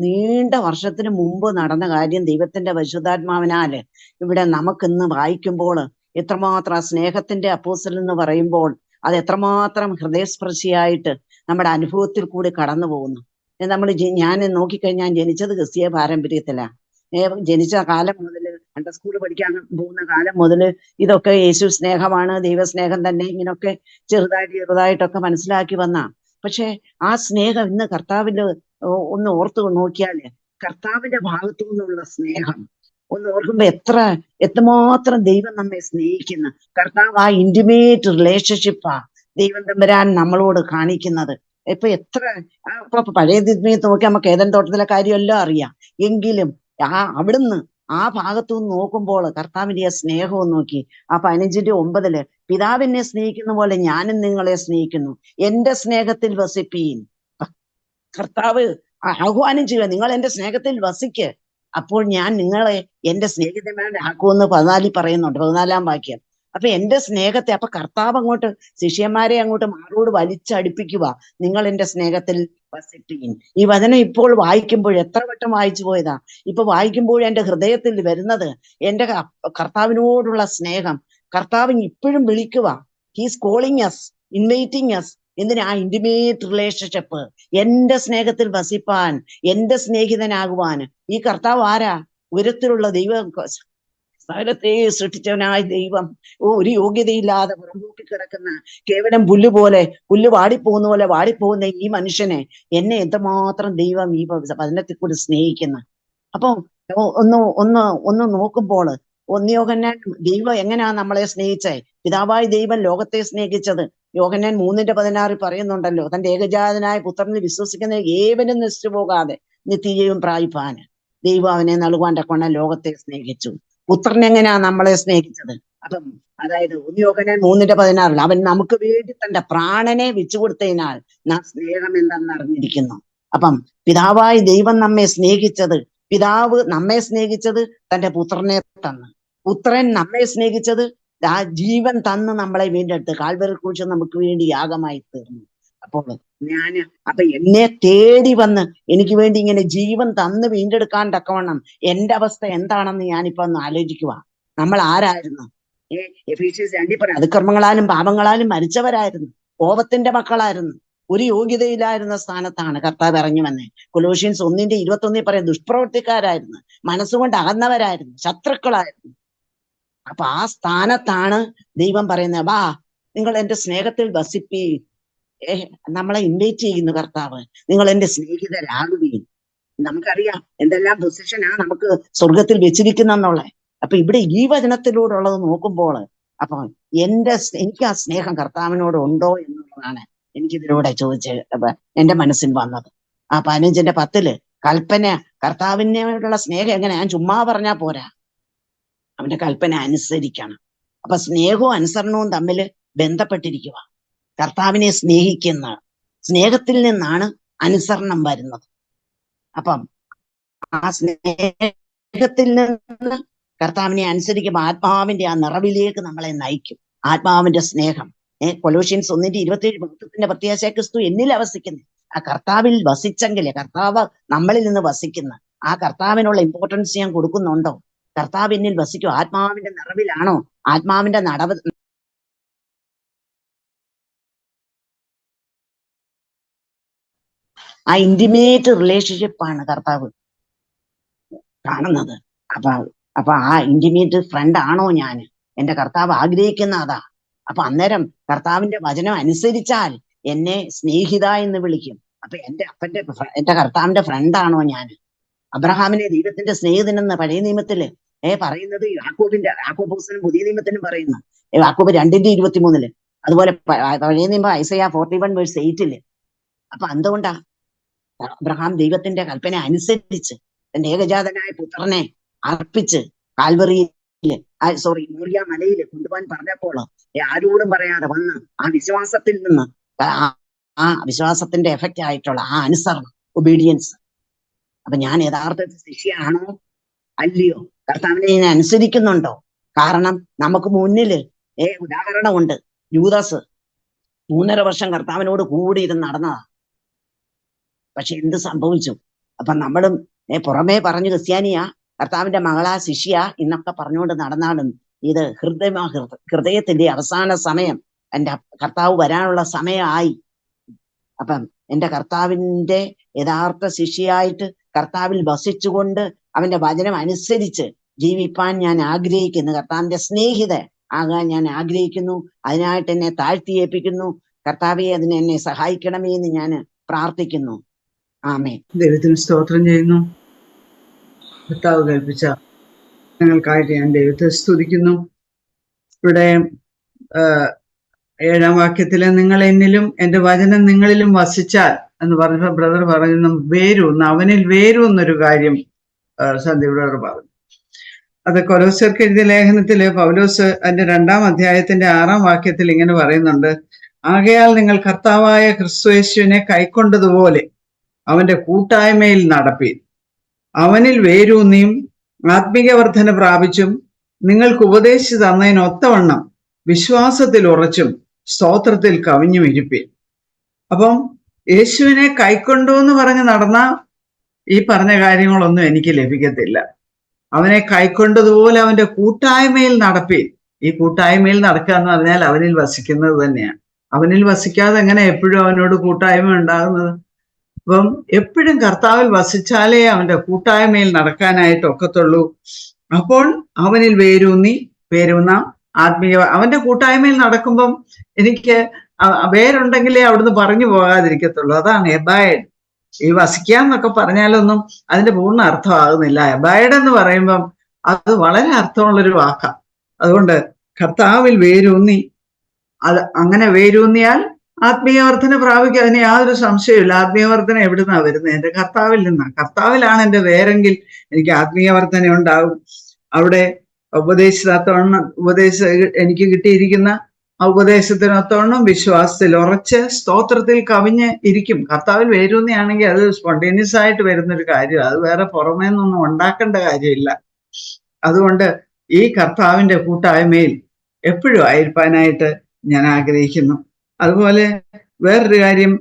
നീണ്ട വർഷത്തിന് മുമ്പ് നടന്ന കാര്യം ദൈവത്തിന്റെ പരിശുദ്ധാത്മാവിനാല് ഇവിടെ നമുക്കിന്ന് വായിക്കുമ്പോൾ എത്രമാത്രം ആ സ്നേഹത്തിന്റെ അപ്പോസ്തലൻ എന്ന് പറയുമ്പോൾ അത് എത്രമാത്രം ഹൃദയസ്പർശിയായിട്ട് നമ്മുടെ അനുഭവത്തിൽ കൂടി കടന്നു പോകുന്നു. ഞാൻ നോക്കിക്കഴിഞ്ഞാൽ ജനിച്ചത് ക്രിസ്തീയ പാരമ്പര്യത്തിലാണ്. ജനിച്ച കാലം മുതൽ, അണ്ടർ സ്കൂൾ പഠിക്കാൻ പോകുന്ന കാലം മുതൽ ഇതൊക്കെ യേശു സ്നേഹമാണ്, ദൈവസ്നേഹം തന്നെ, ഇങ്ങനൊക്കെ ചെറുതായിട്ടൊക്കെ മനസ്സിലാക്കി വന്ന. പക്ഷെ ആ സ്നേഹം ഇന്ന് കർത്താവിന്റെ ഒന്ന് ഓർത്തു നോക്കിയാല് കർത്താവിന്റെ ഭാഗത്തു നിന്നുള്ള സ്നേഹം ഒന്ന് ഓർക്കുമ്പോ എത്രമാത്രം ദൈവം നമ്മെ സ്നേഹിക്കുന്നു. കർത്താവ് ആ ഇന്റിമേറ്റ് റിലേഷൻഷിപ്പാ ദൈവം തമ്പുരാൻ നമ്മളോട് കാണിക്കുന്നത്. ഇപ്പൊ പഴയ ദിനത്ത് നോക്കി നമുക്ക് ഏതൻ തോട്ടത്തിലെ കാര്യമെല്ലാം അറിയാം. എങ്കിലും അവിടുന്ന് ആ ഭാഗത്തു നിന്ന് നോക്കുമ്പോൾ കർത്താവിന്റെ ആ സ്നേഹവും നോക്കി. ആ 15:9 പിതാവിനെ സ്നേഹിക്കുന്ന പോലെ ഞാനും നിങ്ങളെ സ്നേഹിക്കുന്നു, എന്റെ സ്നേഹത്തിൽ വസിപ്പീൻ. കർത്താവ് ആഹ്വാനം ചെയ്യുക, നിങ്ങൾ എന്റെ സ്നേഹത്തിൽ വസിക്ക്, അപ്പോൾ ഞാൻ നിങ്ങളെ എന്റെ സ്നേഹിതന്മാരാക്കുമെന്ന് 14 പറയുന്നുണ്ട്, 14-ാം വാക്യം. അപ്പൊ എന്റെ സ്നേഹത്തെ, അപ്പൊ കർത്താവ് അങ്ങോട്ട് ശിഷ്യന്മാരെ അങ്ങോട്ട് മാറോട് വലിച്ചടിപ്പിക്കുക, നിങ്ങൾ എന്റെ സ്നേഹത്തിൽ വസിപ്പീൻ. ഈ വചനം ഇപ്പോൾ വായിക്കുമ്പോൾ എത്ര വട്ടം വായിച്ചു പോയതാ, ഇപ്പൊ വായിക്കുമ്പോൾ എന്റെ ഹൃദയത്തിൽ വരുന്നത് എന്റെ കർത്താവിനോടുള്ള സ്നേഹം. കർത്താവ് ഇപ്പോഴും വിളിക്കുക, he's calling us, inviting us. എന്തിനാ? ഇന്റിമേറ്റ് റിലേഷൻഷിപ്പ്, എന്റെ സ്നേഹത്തിൽ വസിപ്പാൻ, എന്റെ സ്നേഹിതനാകുവാൻ. ഈ കർത്താവ് ആരാ? ഉയരത്തിലുള്ള ദൈവം, സകലത്തെ സൃഷ്ടിച്ചവനായ ദൈവം, ഒരു യോഗ്യതയില്ലാതെ പുറംപോക്കി കിടക്കുന്ന കേവലം പുല്ല് വാടിപ്പോകുന്ന പോലെ വാടിപ്പോകുന്ന ഈ മനുഷ്യനെ എന്നെ എന്തുമാത്രം ദൈവം ഈ വചനത്തിൽ കൂടി സ്നേഹിക്കുന്ന. അപ്പൊ ഒന്ന് നോക്കുമ്പോൾ 1 യോഹന്നാൻ ദൈവം എങ്ങനെയാ നമ്മളെ സ്നേഹിച്ചേ? പിതാവായ ദൈവം ലോകത്തെ സ്നേഹിച്ചത് യോഹന്നാൻ 3:16 പറയുന്നുണ്ടല്ലോ, തന്റെ ഏകജാതനായ പുത്രനിൽ വിശ്വസിക്കുന്ന ഏവനും നശിച്ചു പോകാതെ നിത്യജീവൻ പ്രാപിപ്പാന് ദൈവം അവനെ നൽകുവാൻ തക്കവണ്ണം ലോകത്തെ സ്നേഹിച്ചു. പുത്രൻ എങ്ങനെയാ നമ്മളെ സ്നേഹിച്ചത്? അപ്പം അതായത് 1 യോഹന്നാൻ 3:16 അവൻ നമുക്ക് വേണ്ടി തന്റെ പ്രാണനെ വെച്ചുകൊടുത്തതിനാൽ നാം സ്നേഹം എന്തെന്ന് അറിഞ്ഞിരിക്കുന്നു. അപ്പം പിതാവായ ദൈവം നമ്മെ സ്നേഹിച്ചത്, പിതാവ് നമ്മെ സ്നേഹിച്ചത് തന്റെ പുത്രനെ തന്ന്, പുത്രൻ നമ്മെ സ്നേഹിച്ചത് ആ ജീവൻ തന്ന് നമ്മളെ വീണ്ടെടുത്ത് കാൽവരി ക്രൂശിൽ നമുക്ക് വേണ്ടി യാഗമായി തീർന്നു. അപ്പോൾ അപ്പൊ എന്നെ തേടി വന്ന് എനിക്ക് വേണ്ടി ഇങ്ങനെ ജീവൻ തന്ന് വീണ്ടെടുക്കാൻ തക്കവണ്ണം എന്റെ അവസ്ഥ എന്താണെന്ന് ഞാനിപ്പോ ഒന്ന് ആലോചിക്കുക. നമ്മൾ ആരായിരുന്നു? എഫീഷ്യൻസ് 2 പറയാം, അതിക്രമങ്ങളാലും പാപങ്ങളാലും മരിച്ചവരായിരുന്നു, കോപത്തിന്റെ മക്കളായിരുന്നു, ഒരു യോഗ്യതയിലായിരുന്ന സ്ഥാനത്താണ് കർത്താവ് ഇറങ്ങി വന്നേ. കൊലോഷ്യൻസ് 1:21 പറയാം, ദുഷ്പ്രവർത്തിക്കാരായിരുന്നു, മനസ്സുകൊണ്ട് അകന്നവരായിരുന്നു, ശത്രുക്കളായിരുന്നു. അപ്പൊ ആ സ്ഥാനത്താണ് ദൈവം പറയുന്നത്, വാ നിങ്ങൾ എന്റെ സ്നേഹത്തിൽ വസിപ്പീ. നമ്മളെ ഇൻവൈറ്റ് ചെയ്യുന്നു കർത്താവ്, നിങ്ങൾ എന്റെ സ്നേഹിതരാകുകയും. നമുക്കറിയാം എന്തെല്ലാം പൊസിഷനാ നമുക്ക് സ്വർഗത്തിൽ വെച്ചിരിക്കുന്നെന്നുള്ളത്. അപ്പൊ ഇവിടെ ഈ വചനത്തിലൂടെ ഉള്ളത് നോക്കുമ്പോൾ അപ്പൊ എനിക്ക് ആ സ്നേഹം കർത്താവിനോട് ഉണ്ടോ എന്നുള്ളതാണ് എനിക്കിതിലൂടെ എന്റെ മനസ്സിൽ വന്നത്. ആ 15:10 കൽപ്പന, കർത്താവിനോടുള്ള സ്നേഹം എങ്ങനെ? ഞാൻ ചുമ്മാ പറഞ്ഞാ പോരാ, അവന്റെ കൽപ്പന അനുസരിക്കണം. അപ്പൊ സ്നേഹവും അനുസരണവും തമ്മിൽ ബന്ധപ്പെട്ടിരിക്കുക. കർത്താവിനെ സ്നേഹിക്കുന്ന സ്നേഹത്തിൽ നിന്നാണ് അനുസരണം വരുന്നത്. അപ്പം ആ സ്നേഹത്തിൽ നിന്ന് കർത്താവിനെ അനുസരിക്കുമ്പോൾ ആത്മാവിന്റെ ആ നിറവിലേക്ക് നമ്മളെ നയിക്കും. ആത്മാവിന്റെ സ്നേഹം. കൊലോഷ്യൻസ് 1:27 ഭക്തത്തിന്റെ പ്രത്യാശ ക്രിസ്തു എന്നിൽ അവസിക്കുന്നു. ആ കർത്താവിൽ വസിച്ചെങ്കിലേ, കർത്താവ് നമ്മളിൽ നിന്ന് വസിക്കുന്ന ആ കർത്താവിനുള്ള ഇമ്പോർട്ടൻസ് ഞാൻ കൊടുക്കുന്നുണ്ടോ? കർത്താവ് എന്നിൽ വസിക്കും. ആത്മാവിന്റെ നിറവിലാണോ? ആത്മാവിന്റെ ആ ഇന്റിമേറ്റ് റിലേഷൻഷിപ്പാണ് കർത്താവ് കാണുന്നത്. അപ്പൊ ആ ഇന്റിമേറ്റ് ഫ്രണ്ട് ആണോ ഞാൻ? എന്റെ കർത്താവ് ആഗ്രഹിക്കുന്ന അതാ. അപ്പൊ അന്നേരം കർത്താവിന്റെ വചനം അനുസരിച്ചാൽ എന്നെ സ്നേഹിത എന്ന് വിളിക്കും. അപ്പൊ എന്റെ കർത്താവിന്റെ ഫ്രണ്ടാണോ ഞാൻ? അബ്രഹാമിനെ ദൈവത്തിന്റെ സ്നേഹിതനെന്ന് പഴയ നിയമത്തില് പറയുന്നത് യാക്കോബോസിനും പുതിയ നിയമത്തിനും പറയുന്നു. യാക്കോബ് 2:23 അതുപോലെ പഴയ നിയമം ഐസയ്യാ 41:8. അപ്പൊ എന്തുകൊണ്ടാ? അബ്രഹാം ദൈവത്തിന്റെ കൽപ്പന അനുസരിച്ച് തന്റെ ഏകജാതനായ പുത്രനെ അർപ്പിച്ച് കാൽവറിയില് മോറിയ മലയില് കൊണ്ടുപോകാൻ പറഞ്ഞപ്പോൾ ആരോടും പറയാതെ വന്ന് ആ വിശ്വാസത്തിൽ നിന്ന് ആ വിശ്വാസത്തിന്റെ എഫക്റ്റ് ആയിട്ടുള്ള ആ അനുസരണം, ഒബീഡിയൻസ്. അപ്പൊ ഞാൻ യഥാർത്ഥത്തിൽ ശിഷ്യയാണോ അല്ലയോ? കർത്താവിനെ ഞാൻ അനുസരിക്കുന്നുണ്ടോ? കാരണം നമുക്ക് മുന്നില് ഉദാഹരണമുണ്ട്. യൂദാസ് 3.5 വർഷം കർത്താവിനോട് കൂടി ഇരുന്ന് നടന്നതാ. പക്ഷെ എന്ത് സംഭവിച്ചു? അപ്പൊ നമ്മളും പുറമേ പറഞ്ഞു ക്രിസ്ത്യാനിയാ, കർത്താവിന്റെ മകളാ, ശിഷ്യ എന്നൊക്കെ പറഞ്ഞുകൊണ്ട് നടന്നാലും ഇത് ഹൃദയത്തിന്റെ അവസാന സമയം, എന്റെ കർത്താവ് വരാനുള്ള സമയമായി. അപ്പം എന്റെ കർത്താവിന്റെ യഥാർത്ഥ ശിഷ്യയായിട്ട് കർത്താവിൽ വസിച്ചുകൊണ്ട് അവന്റെ വചനം അനുസരിച്ച് ജീവിപ്പാൻ ഞാൻ ആഗ്രഹിക്കുന്നു. കർത്താവിന്റെ സ്നേഹിത ആകാൻ ഞാൻ ആഗ്രഹിക്കുന്നു. അതിനായിട്ട് എന്നെ താഴ്ത്തിയേൽപ്പിക്കുന്നു. കർത്താവെ അതിന് എന്നെ സഹായിക്കണമേ എന്ന് ഞാൻ പ്രാർത്ഥിക്കുന്നു. ആമേൻ. ദൈവത്തിന് സ്തോത്രം ചെയ്യുന്നു. കർത്താവ് കൽപ്പിച്ച ഞങ്ങൾക്കായിട്ട് ഞാൻ ദൈവത്തെ സ്തുതിക്കുന്നു. ഇവിടെ 7-ാം വാക്യത്തില് നിങ്ങൾ എന്നിലും എന്റെ വചനം നിങ്ങളിലും വസിച്ചാൽ എന്ന് പറഞ്ഞപ്പോ ബ്രദർ പറഞ്ഞു വേരൂന്ന്, അവനിൽ വേരൂന്നൊരു കാര്യം സന്ധ്യ ബ്രദർ പറഞ്ഞു. അത് കൊലോസ്യർക്ക് എഴുതിയ ലേഖനത്തില് പൗലോസ് അതിന്റെ 2-ാം അധ്യായത്തിന്റെ 6-ാം വാക്യത്തിൽ ഇങ്ങനെ പറയുന്നുണ്ട്, ആകയാൽ നിങ്ങൾ കർത്താവായ ക്രിസ്തുയേശുവിനെ കൈക്കൊണ്ടതുപോലെ അവന്റെ കൂട്ടായ്മയിൽ നടപ്പീൻ. അവനിൽ വേരൂന്നിയും ആത്മീയ വർധന പ്രാപിച്ചും നിങ്ങൾക്ക് ഉപദേശിച്ചു തന്നതിനൊത്തവണ്ണം വിശ്വാസത്തിൽ ഉറച്ചും സ്തോത്രത്തിൽ കവിഞ്ഞും ഇരിപ്പീൻ. അപ്പം യേശുവിനെ കൈക്കൊണ്ടു എന്ന് പറഞ്ഞ് നടന്ന ഈ പറഞ്ഞ കാര്യങ്ങളൊന്നും എനിക്ക് ലഭിക്കത്തില്ല. അവനെ കൈക്കൊണ്ടതുപോലെ അവന്റെ കൂട്ടായ്മയിൽ നടപ്പീൻ. ഈ കൂട്ടായ്മയിൽ നടക്കുക എന്ന് പറഞ്ഞാൽ അവനിൽ വസിക്കുന്നത് തന്നെയാണ്. അവനിൽ വസിക്കാതെ എങ്ങനെ എപ്പോഴും അവനോട് കൂട്ടായ്മ ഉണ്ടാകുന്നത്? അപ്പം എപ്പോഴും കർത്താവിൽ വസിച്ചാലേ അവന്റെ കൂട്ടായ്മയിൽ നടക്കാനായിട്ട് ഒക്കത്തുള്ളൂ. അപ്പോൾ അവനിൽ വേരൂന്ന ആത്മീയ അവന്റെ കൂട്ടായ്മയിൽ നടക്കുമ്പം എനിക്ക് വേരുണ്ടെങ്കിലേ അവിടുന്ന് പറഞ്ഞു പോകാതിരിക്കത്തുള്ളൂ. അതാണ് എബൈഡ്. ഈ വസിക്കാന്നൊക്കെ പറഞ്ഞാലൊന്നും അതിന്റെ പൂർണ്ണ അർത്ഥമാകുന്നില്ല. എബൈഡ് എന്ന് പറയുമ്പം അത് വളരെ അർത്ഥമുള്ളൊരു വാക്കാണ്. അതുകൊണ്ട് കർത്താവിൽ വേരൂന്നി, അത് അങ്ങനെ വേരൂന്നിയാൽ ആത്മീയവർദ്ധന പ്രാപിക്കുക. അതിന് യാതൊരു സംശയമില്ല. ആത്മീയവർദ്ധന എവിടുന്നാ വരുന്നത്? എന്റെ കർത്താവിൽ നിന്നാണ്. കർത്താവിലാണ് എന്റെ വേരെങ്കിൽ എനിക്ക് ആത്മീയവർദ്ധന ഉണ്ടാകും. അവിടെ ഉപദേശിച്ചതോണം എനിക്ക് കിട്ടിയിരിക്കുന്ന ആ ഉപദേശത്തിനൊത്തോണം വിശ്വാസത്തിൽ ഉറച്ച് സ്തോത്രത്തിൽ കവിഞ്ഞ് ഇരിക്കും. കർത്താവിൽ വേരൂന്നിയാണെങ്കിൽ അത് സ്പോണ്ടേനിയസ് ആയിട്ട് വരുന്നൊരു കാര്യം. അത് വേറെ പുറമേ നിന്നൊന്നും ഉണ്ടാക്കേണ്ട കാര്യമില്ല. അതുകൊണ്ട് ഈ കർത്താവിന്റെ കൂട്ടായ്മയിൽ എപ്പോഴും ആയിരിക്കാനായിട്ട് ഞാൻ ആഗ്രഹിക്കുന്നു. അതുപോലെ വേറൊരു കാര്യം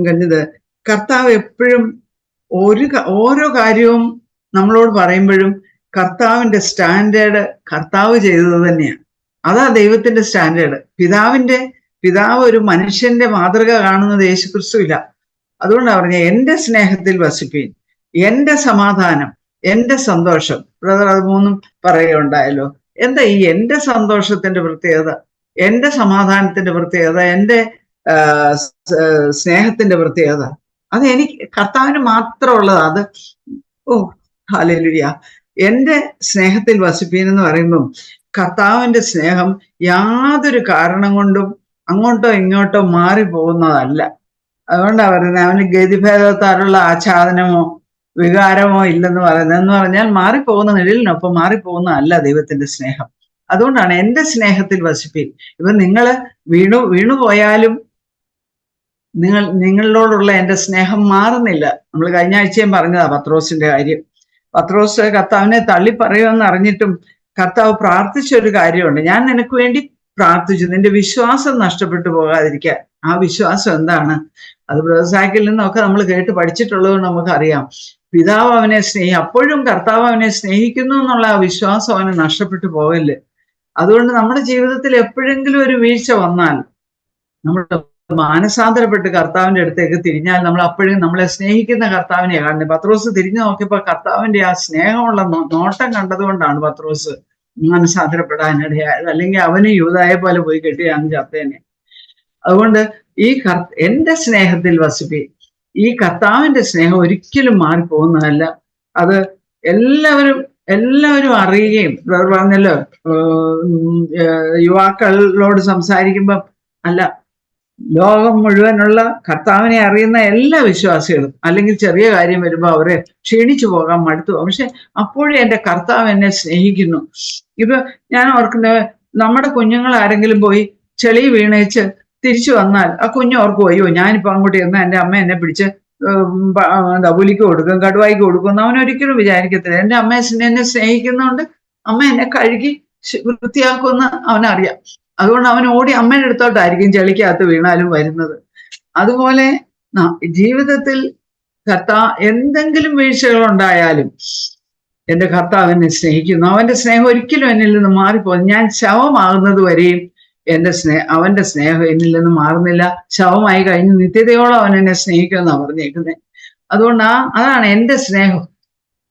കണ്ടത്, കർത്താവ് എപ്പോഴും ഓരോ കാര്യവും നമ്മളോട് പറയുമ്പോഴും കർത്താവിന്റെ സ്റ്റാൻഡേർഡ് കർത്താവ് ചെയ്തത് തന്നെയാണ്. അതാ ദൈവത്തിന്റെ സ്റ്റാൻഡേർഡ്. പിതാവ് ഒരു മനുഷ്യന്റെ മാതൃക കാണുന്നത് യേശുക്രിസ്തു ഇല്ല. അതുകൊണ്ടാണ് പറഞ്ഞ എന്റെ സ്നേഹത്തിൽ വസിപ്പീൻ, എന്റെ സമാധാനം, എന്റെ സന്തോഷം. ബ്രദർ അത് മൂന്നും പറയുകയുണ്ടായല്ലോ. എന്താ ഈ എന്റെ സന്തോഷത്തിന്റെ പ്രത്യേകത, എന്റെ സമാധാനത്തിന്റെ പ്രത്യേകത, എന്റെ സ്നേഹത്തിന്റെ പ്രത്യേകത? അത് എനിക്ക് കർത്താവിന് മാത്രമുള്ളത്. അത് ഹല്ലേലൂയ. എന്റെ സ്നേഹത്തിൽ വസിപ്പീൻ എന്ന് പറയുമ്പം കർത്താവിന്റെ സ്നേഹം യാതൊരു കാരണം കൊണ്ടും അങ്ങോട്ടോ ഇങ്ങോട്ടോ മാറിപ്പോകുന്നതല്ല. അതുകൊണ്ടാണ് പറയുന്നത് അവന് ഗതിഭേദത്താലുള്ള ആച്ഛാദനമോ വികാരമോ ഇല്ലെന്ന് പറയുന്നത്. എന്ന് പറഞ്ഞാൽ മാറിപ്പോകുന്ന നിഴലിനൊപ്പം മാറിപ്പോകുന്നതല്ല ദൈവത്തിന്റെ സ്നേഹം. അതുകൊണ്ടാണ് എന്റെ സ്നേഹത്തിൽ വസിപ്പീൻ. ഇപ്പൊ നിങ്ങള് വീണുപോയാലും നിങ്ങളോടുള്ള എന്റെ സ്നേഹം മാറുന്നില്ല. നമ്മൾ കഴിഞ്ഞ ആഴ്ചയും പറഞ്ഞതാ പത്രോസിന്റെ കാര്യം. പത്രോസ് കർത്താവിനെ തള്ളി പറയുമെന്ന് അറിഞ്ഞിട്ടും കർത്താവ് പ്രാർത്ഥിച്ചൊരു കാര്യമുണ്ട്. ഞാൻ നിനക്ക് വേണ്ടി പ്രാർത്ഥിച്ചു, നിന്റെ വിശ്വാസം നഷ്ടപ്പെട്ടു പോകാതിരിക്കാൻ. ആ വിശ്വാസം എന്താണ്? അത് ബ്രദർ നിന്നൊക്കെ നമ്മൾ കേട്ട് പഠിച്ചിട്ടുള്ളത് നമുക്കറിയാം. പിതാവ് അവനെ അപ്പോഴും കർത്താവ് അവനെ സ്നേഹിക്കുന്നു എന്നുള്ള ആ വിശ്വാസം അവനെ നഷ്ടപ്പെട്ടു പോകല്ലേ. അതുകൊണ്ട് നമ്മുടെ ജീവിതത്തിൽ എപ്പോഴെങ്കിലും ഒരു വീഴ്ച വന്നാൽ നമ്മൾ മാനസാന്തരപ്പെട്ട് കർത്താവിന്റെ അടുത്തേക്ക് തിരിഞ്ഞാൽ നമ്മൾ അപ്പോഴും നമ്മളെ സ്നേഹിക്കുന്ന കർത്താവിനെ കാണുന്നത്. പത്രോസ് തിരിഞ്ഞു നോക്കിയപ്പോൾ കർത്താവിന്റെ ആ സ്നേഹമുള്ള നോട്ടം കണ്ടതുകൊണ്ടാണ് പത്രോസ് മാനസാന്തരപ്പെടാനിടയായത്. അല്ലെങ്കിൽ അവന് യൂദായെ പോലെ പോയി കെട്ടിയാണ് ചത്തേനെ. അതുകൊണ്ട് എന്റെ സ്നേഹത്തിൽ വസിപ്പി, ഈ കർത്താവിന്റെ സ്നേഹം ഒരിക്കലും മാറിപ്പോകുന്നതല്ല. അത് എല്ലാവരും അറിയുകയും, പറഞ്ഞല്ലോ യുവാക്കളോട് സംസാരിക്കുമ്പം അല്ല, ലോകം മുഴുവനുള്ള കർത്താവിനെ അറിയുന്ന എല്ലാ വിശ്വാസികളും അല്ലെങ്കിൽ ചെറിയ കാര്യം വരുമ്പോൾ അവരെ ക്ഷീണിച്ചു പോകാൻ മടുത്തു. പക്ഷെ അപ്പോഴും എൻ്റെ കർത്താവ് എന്നെ സ്നേഹിക്കുന്നു. ഇപ്പൊ ഞാൻ ഓർക്കുന്നത്, നമ്മുടെ കുഞ്ഞുങ്ങൾ ആരെങ്കിലും പോയി ചെളി വീണേച്ച് തിരിച്ചു വന്നാൽ ആ കുഞ്ഞ് ഓർക്കും, അയ്യോ ഞാനിപ്പോ അങ്ങോട്ട് ചെന്നാൽ എൻ്റെ അമ്മ എന്നെ പിടിച്ച് പുലിക്ക് കൊടുക്കും, കടുവായിക്ക് കൊടുക്കും എന്ന് അവനൊരിക്കലും വിചാരിക്കത്തില്ല. എൻ്റെ അമ്മ എന്നെ സ്നേഹിക്കുന്നതുകൊണ്ട് അമ്മ എന്നെ കഴുകി വൃത്തിയാക്കുമെന്ന് അവനറിയാം. അതുകൊണ്ട് അവൻ ഓടി അമ്മയുടെ അടുത്തോട്ടായിരിക്കും ചെളിക്കകത്ത് വീണാലും വരുന്നത്. അതുപോലെ ജീവിതത്തിൽ എന്തെങ്കിലും വീഴ്ചകൾ ഉണ്ടായാലും എൻ്റെ കർത്താവ് എന്നെ സ്നേഹിക്കുന്നു. അവന്റെ സ്നേഹം ഒരിക്കലും എന്നിൽ നിന്ന് മാറിപ്പോകും. ഞാൻ ശവമാകുന്നത് വരെയും അവന്റെ സ്നേഹം എന്നിൽ നിന്ന് മാറുന്നില്ല. ശവമായി കഴിഞ്ഞ് നിത്യതയോളം അവൻ എന്നെ സ്നേഹിക്കുമെന്നാണ് പറഞ്ഞേക്കുന്നത്. അതുകൊണ്ട് അതാണ് എൻ്റെ സ്നേഹം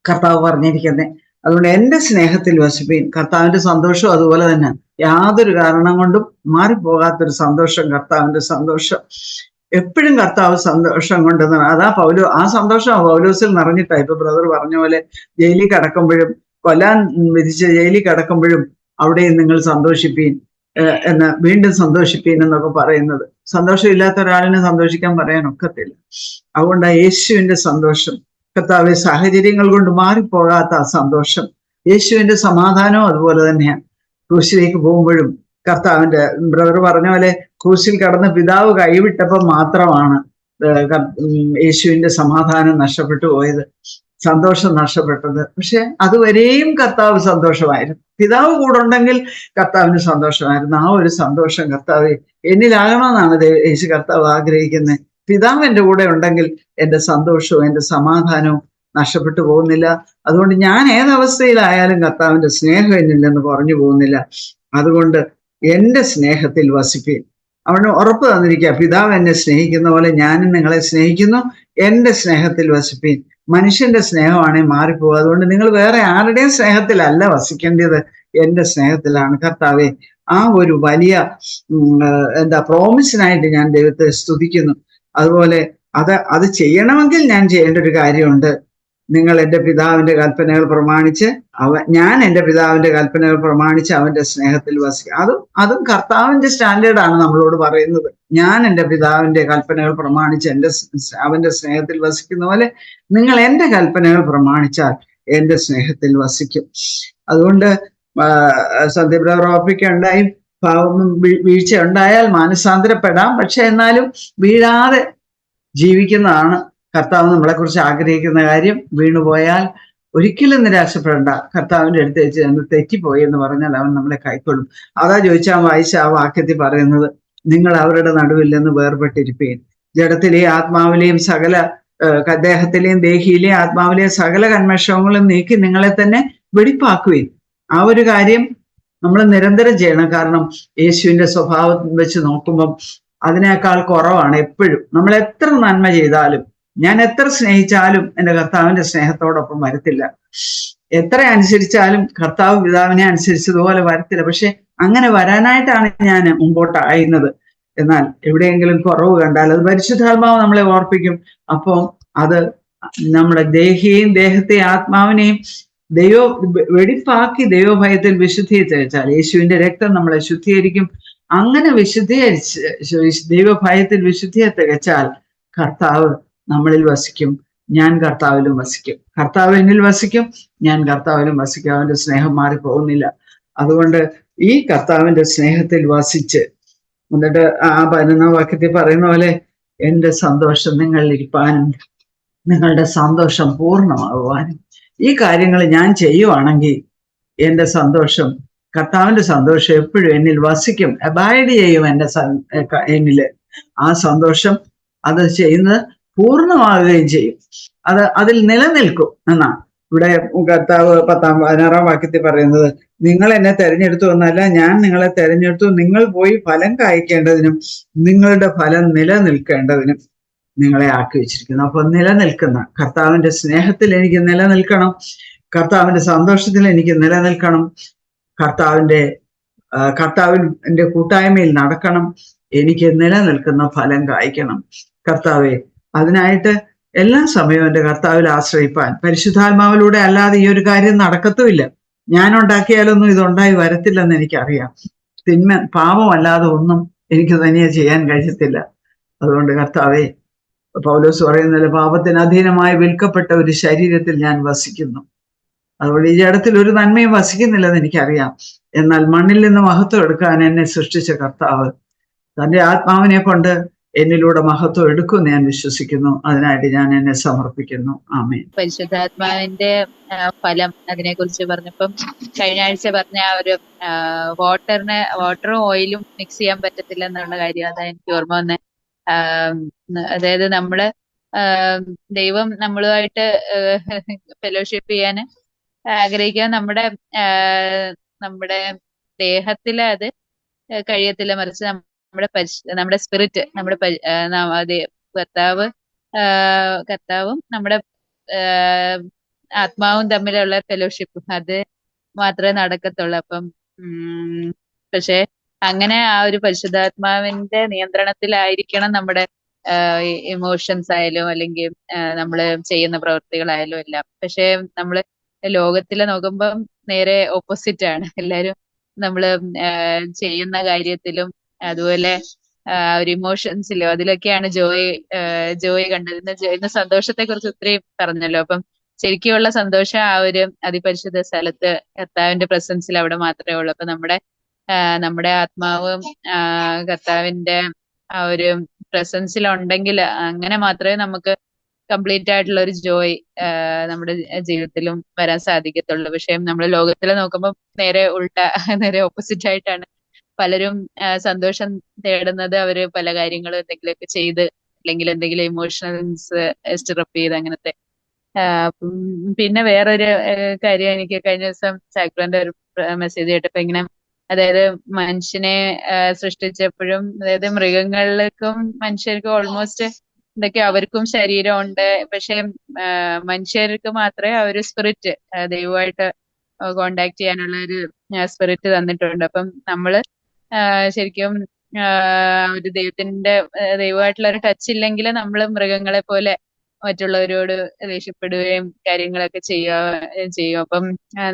കർത്താവ് പറഞ്ഞിരിക്കുന്നത്. അതുകൊണ്ട് എൻ്റെ സ്നേഹത്തിൽ വസിപ്പീൻ. കർത്താവിന്റെ സന്തോഷം അതുപോലെ തന്നെ യാതൊരു കാരണം കൊണ്ടും മാറിപ്പോകാത്തൊരു സന്തോഷം, കർത്താവിന്റെ സന്തോഷം. എപ്പോഴും കർത്താവ് സന്തോഷം കൊണ്ട് അതാ ആ സന്തോഷം പൗലോസിൽ നിറഞ്ഞിട്ടാണ്. ഇപ്പൊ ബ്രദർ പറഞ്ഞ പോലെ ജയിലിൽ കിടക്കുമ്പോഴും, കൊല്ലാൻ വിധിച്ച് ജയിലിൽ കിടക്കുമ്പോഴും അവിടെയും നിങ്ങൾ സന്തോഷിപ്പീൻ എന്ന്, വീണ്ടും സന്തോഷിപ്പീൻ എന്നൊക്കെ പറയുന്നത്. സന്തോഷമില്ലാത്ത ഒരാളിനെ സന്തോഷിക്കാൻ പറയാൻ ഒക്കത്തില്ല. അതുകൊണ്ട് യേശുവിന്റെ സന്തോഷം, കർത്താവെ സാഹചര്യങ്ങൾ കൊണ്ട് മാറിപ്പോകാത്ത ആ സന്തോഷം, യേശുവിന്റെ സമാധാനവും അതുപോലെ തന്നെയാണ്. ക്രൂശിലേക്ക് പോകുമ്പോഴും കർത്താവിന്റെ ബ്രദർ പറഞ്ഞ പോലെ ക്രൂശിൽ കടന്ന് പിതാവ് കൈവിട്ടപ്പോൾ മാത്രമാണ് യേശുവിന്റെ സമാധാനം നഷ്ടപ്പെട്ടു പോയത്, സന്തോഷം നഷ്ടപ്പെട്ടത്. പക്ഷെ അതുവരെയും കർത്താവ് സന്തോഷമായിരുന്നു. പിതാവ് കൂടെ ഉണ്ടെങ്കിൽ കർത്താവിന് സന്തോഷമായിരുന്നു. ആ ഒരു സന്തോഷം കർത്താവ് എന്നിലാകണമെന്നാണ് യേശു കർത്താവ് ആഗ്രഹിക്കുന്നത്. പിതാവ് എൻ്റെ കൂടെ ഉണ്ടെങ്കിൽ എൻ്റെ സന്തോഷവും എൻ്റെ സമാധാനവും നഷ്ടപ്പെട്ടു പോകുന്നില്ല. അതുകൊണ്ട് ഞാൻ ഏതവസ്ഥയിലായാലും കർത്താവിന്റെ സ്നേഹം എന്നില്ലെന്ന് പറഞ്ഞു പോകുന്നില്ല. അതുകൊണ്ട് എൻ്റെ സ്നേഹത്തിൽ വസിപ്പീൻ. അവന് ഉറപ്പ് തന്നിരിക്കുക, പിതാവ് എന്നെ സ്നേഹിക്കുന്ന പോലെ ഞാനും നിങ്ങളെ സ്നേഹിക്കുന്നു, എൻ്റെ സ്നേഹത്തിൽ വസിപ്പീൻ. മനുഷ്യന്റെ സ്നേഹമാണെങ്കിൽ മാറിപ്പോകും. അതുകൊണ്ട് നിങ്ങൾ വേറെ ആരുടെയും സ്നേഹത്തിലല്ല വസിക്കേണ്ടത്, എൻ്റെ സ്നേഹത്തിലാണ്. കർത്താവെ, ആ ഒരു വലിയ പ്രോമിസിനായിട്ട് ഞാൻ ദൈവത്തെ സ്തുതിക്കുന്നു. അതുപോലെ അത് ചെയ്യണമെങ്കിൽ ഞാൻ ചെയ്യേണ്ട ഒരു കാര്യമുണ്ട്. നിങ്ങൾ എൻ്റെ പിതാവിന്റെ കൽപ്പനകൾ പ്രമാണിച്ച് ഞാൻ എൻ്റെ പിതാവിന്റെ കൽപ്പനകൾ പ്രമാണിച്ച് അവന്റെ സ്നേഹത്തിൽ വസിക്കുക. അതും കർത്താവിന്റെ സ്റ്റാൻഡേർഡാണ് നമ്മളോട് പറയുന്നത്. ഞാൻ എൻ്റെ പിതാവിന്റെ കൽപ്പനകൾ പ്രമാണിച്ച് അവന്റെ സ്നേഹത്തിൽ വസിക്കുന്ന പോലെ നിങ്ങൾ എൻ്റെ കൽപ്പനകൾ പ്രമാണിച്ചാൽ എൻ്റെ സ്നേഹത്തിൽ വസിക്കും. അതുകൊണ്ട് സത്യപ്രവർത്തിക്ക ഉണ്ടായി വീഴ്ച ഉണ്ടായാൽ മാനസാന്തരപ്പെടാം. പക്ഷെ എന്നാലും വീഴാതെ ജീവിക്കുന്നതാണ് കർത്താവ് നമ്മളെ കുറിച്ച് ആഗ്രഹിക്കുന്ന കാര്യം. വീണുപോയാൽ ഒരിക്കലും നിരാശപ്പെടേണ്ട. കർത്താവിന്റെ അടുത്ത് വെച്ച് നമ്മൾ തെറ്റിപ്പോയി എന്ന് പറഞ്ഞാൽ അവൻ നമ്മളെ കൈക്കൊള്ളും. അതാ ചോദിച്ചാൽ വായിച്ച ആ വാക്യത്തിൽ പറയുന്നത്, നിങ്ങൾ അവരുടെ നടുവിൽ നിന്ന് വേർപെട്ടിരിപ്പീൻ. ജഡത്തിലെയും ആത്മാവിലെയും സകല ദേഹത്തിലെയും ദേഹിയിലെയും ആത്മാവിലെയും സകല കന്മഷങ്ങളും നീക്കി നിങ്ങളെ തന്നെ വെടിപ്പാക്കുവിൻ. ആ ഒരു കാര്യം നമ്മൾ നിരന്തരം ചെയ്യണം. കാരണം യേശുവിന്റെ സ്വഭാവം വെച്ച് നോക്കുമ്പം അതിനേക്കാൾ കുറവാണ് എപ്പോഴും. നമ്മൾ എത്ര നന്മ ചെയ്താലും, ഞാൻ എത്ര സ്നേഹിച്ചാലും എൻ്റെ കർത്താവിന്റെ സ്നേഹത്തോടൊപ്പം വരത്തില്ല. എത്ര അനുസരിച്ചാലും കർത്താവ് പിതാവിനെ അനുസരിച്ചതുപോലെ വരത്തില്ല. പക്ഷെ അങ്ങനെ വരാനായിട്ടാണ് ഞാൻ മുമ്പോട്ടായിരുന്നത്. എന്നാൽ എവിടെയെങ്കിലും കുറവ് കണ്ടാൽ അത് പരിശുദ്ധാത്മാവ് നമ്മളെ ഓർപ്പിക്കും. അപ്പോൾ അത് നമ്മുടെ ദേഹത്തെയും ആത്മാവിനെയും വെടിപ്പാക്കി ദൈവഭയത്തിൽ വിശുദ്ധീകരിച്ച് വെച്ചാൽ യേശുവിന്റെ രക്തം നമ്മളെ ശുദ്ധീകരിക്കും. അങ്ങനെ ദൈവഭയത്തിൽ വിശുദ്ധിയെ തികച്ചാൽ കർത്താവ് നമ്മളിൽ വസിക്കും, ഞാൻ കർത്താവിലും വസിക്കും. കർത്താവ് എന്നിൽ വസിക്കും, ഞാൻ കർത്താവിലും വസിക്കും. അവന്റെ സ്നേഹം മാറിപ്പോകുന്നില്ല. അതുകൊണ്ട് ഈ കർത്താവിന്റെ സ്നേഹത്തിൽ വസിച്ച് എന്നിട്ട് ആ 11 വാക്യത്തിൽ പറയുന്ന പോലെ എൻ്റെ സന്തോഷം നിങ്ങളിൽ ഇരിപ്പാനും നിങ്ങളുടെ സന്തോഷം പൂർണ്ണമാകുവാനും ഈ കാര്യങ്ങൾ ഞാൻ ചെയ്യുവാണെങ്കിൽ എൻ്റെ സന്തോഷം, കർത്താവിന്റെ സന്തോഷം എപ്പോഴും എന്നിൽ വസിക്കും, അബൈഡ് ചെയ്യും എന്നില്. ആ സന്തോഷം അത് ചെയ്യുന്നത് പൂർണ്ണമാവുകയും ചെയ്യും. അതിൽ നിലനിൽക്കും എന്നാണ് ഇവിടെ കർത്താവ് 16 വാക്യത്തിൽ പറയുന്നത്. നിങ്ങൾ എന്നെ തെരഞ്ഞെടുത്തു എന്നല്ല, ഞാൻ നിങ്ങളെ തെരഞ്ഞെടുത്തു, നിങ്ങൾ പോയി ഫലം കായ്ക്കേണ്ടതിനും നിങ്ങളുടെ ഫലം നിലനിൽക്കേണ്ടതിനും നിങ്ങളെ ആക്കി വെച്ചിരിക്കുന്നു. അപ്പൊ നിലനിൽക്കുന്ന കർത്താവിന്റെ സ്നേഹത്തിൽ എനിക്ക് നിലനിൽക്കണം, കർത്താവിന്റെ സന്തോഷത്തിൽ എനിക്ക് നിലനിൽക്കണം, കർത്താവിന്റെ കൂട്ടായ്മയിൽ നടക്കണം, എനിക്ക് നിലനിൽക്കുന്ന ഫലം കായ്ക്കണം. കർത്താവെ, അതിനായിട്ട് എല്ലാ സമയവും എൻ്റെ കർത്താവിൽ ആശ്രയിപ്പാൻ പരിശുദ്ധാത്മാവിലൂടെ അല്ലാതെ ഈ ഒരു കാര്യം നടക്കത്തുമില്ല. ഞാൻ ഉണ്ടാക്കിയാലൊന്നും ഇതുണ്ടായി വരത്തില്ലെന്ന് എനിക്കറിയാം. പാപമല്ലാതെ ഒന്നും എനിക്ക് തനിയെ ചെയ്യാൻ കഴിയത്തില്ല. അതുകൊണ്ട് കർത്താവെ, പൗലോസ് പറയുന്നത്, പാപത്തിന് അധീനമായി വിൽക്കപ്പെട്ട ഒരു ശരീരത്തിൽ ഞാൻ വസിക്കുന്നു. അതുകൊണ്ട് ഈ ജഡത്തിൽ ഒരു നന്മയും വസിക്കുന്നില്ലെന്ന് എനിക്കറിയാം. എന്നാൽ മണ്ണിൽ നിന്ന് മഹത്വം എടുക്കാൻ എന്നെ സൃഷ്ടിച്ച കർത്താവ് തന്റെ ആത്മാവിനെ കൊണ്ട് എന്നിലൂടെ മഹത്വം എടുക്കുമെന്ന് ഞാൻ വിശ്വസിക്കുന്നു. അതിനായിട്ട് ഞാൻ എന്നെ സമർപ്പിക്കുന്നു. ആമേൻ. പരിശുദ്ധാത്മാവിന്റെ ഫലം അതിനെ കുറിച്ച് പറഞ്ഞപ്പം കഴിഞ്ഞ ആഴ്ച പറഞ്ഞ ആ ഒരു വാട്ടറും ഓയിലും മിക്സ് ചെയ്യാൻ പറ്റത്തില്ല എന്നുള്ള കാര്യം അതാ എനിക്ക് ഓർമ്മ വന്നെ. അതായത് നമ്മള് ദൈവം നമ്മളുമായിട്ട് ഫെലോഷിപ്പ് ചെയ്യാൻ ആഗ്രഹിക്കാൻ നമ്മുടെ ദേഹത്തില് അത് കഴിയത്തില്ല. മറിച്ച് നമ്മുടെ സ്പിരിറ്റ്, കർത്താവും നമ്മുടെ ആത്മാവും തമ്മിലുള്ള ഫെലോഷിപ്പ് അത് മാത്രമേ നടക്കത്തുള്ളൂ. അപ്പം പക്ഷെ അങ്ങനെ ആ ഒരു പരിശുദ്ധാത്മാവിന്റെ നിയന്ത്രണത്തിലായിരിക്കണം നമ്മുടെ ഇമോഷൻസ് ആയാലും അല്ലെങ്കിൽ നമ്മൾ ചെയ്യുന്ന പ്രവൃത്തികളായാലും എല്ലാം. പക്ഷെ നമ്മള് ലോകത്തില് നോക്കുമ്പം നേരെ ഓപ്പോസിറ്റ് ആണ്. എല്ലാരും നമ്മള് ചെയ്യുന്ന കാര്യത്തിലും അതുപോലെ ഒരു ഇമോഷൻസിലും അതിലൊക്കെയാണ് ജോയ് കണ്ടത്. ഇന്ന് സന്തോഷത്തെ കുറിച്ച് ഒത്തിരി പറഞ്ഞല്ലോ. അപ്പം ശരിക്കുമുള്ള സന്തോഷം ആ ഒരു അതിപരിശുദ്ധ സ്ഥലത്ത് കർത്താവിന്റെ പ്രസൻസിൽ അവിടെ മാത്രമേ ഉള്ളൂ. അപ്പൊ നമ്മുടെ ആത്മാവും കർത്താവിന്റെ ആ ഒരു പ്രസൻസിൽ ഉണ്ടെങ്കിൽ അങ്ങനെ മാത്രമേ നമുക്ക് കംപ്ലീറ്റ് ആയിട്ടുള്ള ഒരു ജോയ് നമ്മുടെ ജീവിതത്തിലും വരാൻ സാധിക്കത്തുള്ളൂ. പക്ഷെ നമ്മൾ ലോകത്തിൽ നോക്കുമ്പോൾ നേരെ ഓപ്പോസിറ്റ് ആയിട്ടാണ് പലരും സന്തോഷം തേടുന്നത്. അവര് പല കാര്യങ്ങളും എന്തെങ്കിലുമൊക്കെ ചെയ്ത് അല്ലെങ്കിൽ എന്തെങ്കിലും ഇമോഷണൽസ് സ്റ്റിറപ്പ് ചെയ്ത് അങ്ങനത്തെ. പിന്നെ വേറൊരു കാര്യം എനിക്ക് കഴിഞ്ഞ ദിവസം സാക്രന്റെ ഒരു മെസ്സേജ് കേട്ടപ്പോ ഇങ്ങനെ, അതായത് മനുഷ്യനെ സൃഷ്ടിച്ചപ്പോഴും, അതായത് മൃഗങ്ങൾക്കും മനുഷ്യർക്കും ഓൾമോസ്റ്റ് എന്തൊക്കെ അവർക്കും ശരീരമുണ്ട്. പക്ഷെ മനുഷ്യർക്ക് മാത്രമേ ആ ഒരു സ്പിരിറ്റ്, ദൈവമായിട്ട് കോണ്ടാക്ട് ചെയ്യാനുള്ള ഒരു സ്പിരിറ്റ് തന്നിട്ടുണ്ട്. അപ്പം നമ്മള് ശരിക്കും ഒരു ദൈവമായിട്ടുള്ള ഒരു ടച്ച് ഇല്ലെങ്കിൽ നമ്മൾ മൃഗങ്ങളെ പോലെ മറ്റുള്ളവരോട് ദേഷ്യപ്പെടുകയും കാര്യങ്ങളൊക്കെ ചെയ്യും. അപ്പം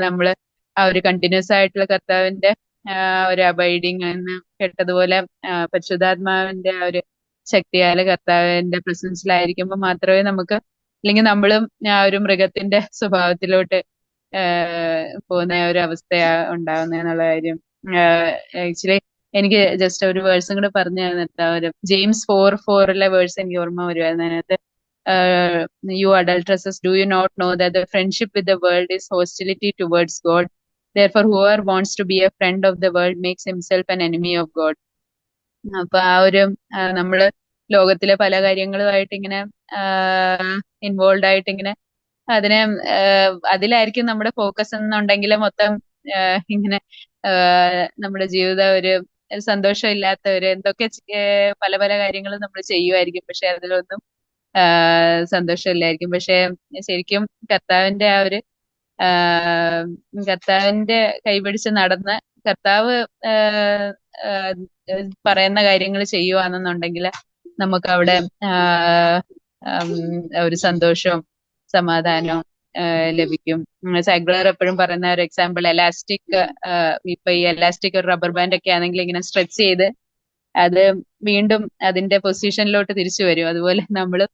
നമ്മള് ആ ഒരു കണ്ടിന്യൂസ് ആയിട്ടുള്ള കർത്താവിന്റെ ഒരു അബൈഡിങ് എന്ന് കേട്ടതുപോലെ പരിശുദ്ധാത്മാവിന്റെ ആ ഒരു ശക്തിയാല് കർത്താവിന്റെ പ്രസൻസിലായിരിക്കുമ്പോൾ മാത്രമേ നമുക്ക്, അല്ലെങ്കിൽ നമ്മളും ആ ഒരു മൃഗത്തിന്റെ സ്വഭാവത്തിലോട്ട് പോകുന്ന ഒരു അവസ്ഥയാ ഉണ്ടാവുന്നതെന്നുള്ള കാര്യം. ആക്ച്വലി എനിക്ക് ജസ്റ്റ് ഒരു വേഴ്സും കൂടെ പറഞ്ഞു തന്നിട്ട്, ഒരു ജെയിംസ് 4:4 വേഴ്സ് എനിക്ക് ഓർമ്മ വരുമായിരുന്നു. അതിനകത്ത് you adulteresses, do you not know that the friendship with the world is hostility towards God? Therefore, whoever wants to be a friend of the world makes himself an enemy of God. അപ്പൊ ആ ഒരു നമ്മള് ലോകത്തിലെ പല കാര്യങ്ങളുമായിട്ട് ഇങ്ങനെ involve ആയിട്ട് ഇങ്ങനെ അതിലായിരിക്കും നമ്മുടെ ഫോക്കസ് എന്നുണ്ടെങ്കിൽ മൊത്തം ഇങ്ങനെ നമ്മുടെ ജീവിതം ഒരു സന്തോഷമില്ലാത്ത എന്തൊക്കെ പല പല കാര്യങ്ങളും നമ്മൾ ചെയ്യുമായിരിക്കും. പക്ഷെ അതിലൊന്നും സന്തോഷമില്ലായിരിക്കും. പക്ഷെ ശരിക്കും കർത്താവിന്റെ ആ ഒരു കർത്താവിന്റെ കൈപിടിച്ച് നടന്ന് കർത്താവ് പറയുന്ന കാര്യങ്ങൾ ചെയ്യുവാണെന്നുണ്ടെങ്കിൽ നമുക്ക് അവിടെ ഒരു സന്തോഷവും സമാധാനവും ലഭിക്കും. സാഗ്ലർ എപ്പോഴും പറയുന്ന ഒരു എക്സാമ്പിൾ, എലാസ്റ്റിക്, ഇപ്പൊ ഈ എലാസ്റ്റിക് ഒരു റബ്ബർ ബാൻഡ് ഒക്കെ ആണെങ്കിൽ ഇങ്ങനെ സ്ട്രെച്ച് ചെയ്ത് അത് വീണ്ടും അതിന്റെ പൊസിഷനിലോട്ട് തിരിച്ചു വരും. അതുപോലെ നമ്മള്